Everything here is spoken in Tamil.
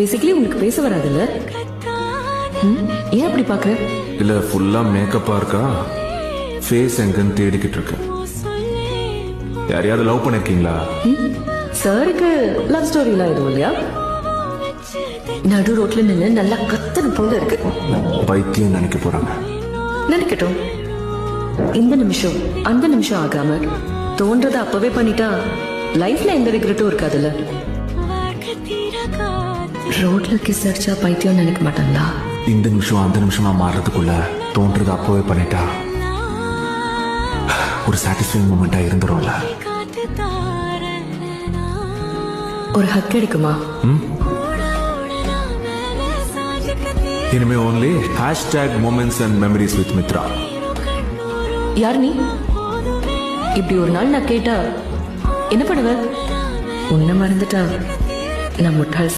பேசிக்கலி உங்களுக்கு பேச வராதுல்ல? ஏன் அப்படி பாக்குற? இல்ல ஃபுல்லா மேக்கப்பா இருக்கா, ஃபேஸ் எங்கன்னு தேடிக்கிட்டு இருக்கேன். யாரையாவது லவ் பண்ணிருக்கீங்களா? சாருக்கு லவ் ஸ்டோரிலாம் எதுவும் இல்லையா? நடு ரோட்ல நின்று நல்லா கத்தன போல இருக்கு. பைத்தியம் நினைக்க போறாங்க. நினைக்கட்டும். இந்த நிமிஷம் அந்த நிமிஷம் ஆகாம தோன்றத அப்பவே பண்ணிட்டா லைஃப்ல எந்த ரிக்ரெட்டும் இருக்காதுல்ல. ரோட்ல கிஸ் அடிச்சா பைத்தியம் நினைக்க மாட்டாங்களா? இந்த நிமிஷம் அந்த நிமிஷமா மாறுறதுக்குள்ள தோன்றது அப்பவே பண்ணிட்டா ஒரு சாட்டிஸ்ஃபைங் மூமெண்டா இருந்துரும்ல. ஒரு ஹக் கிடைக்குமா? இனிமே only #moments and memories with Mitra. யார் நீ? இப்படி ஒரு நாள் நான் கேட்டா என்ன பண்ணுவ? உன்னை மறந்துட்டா நான் முட்டாள்.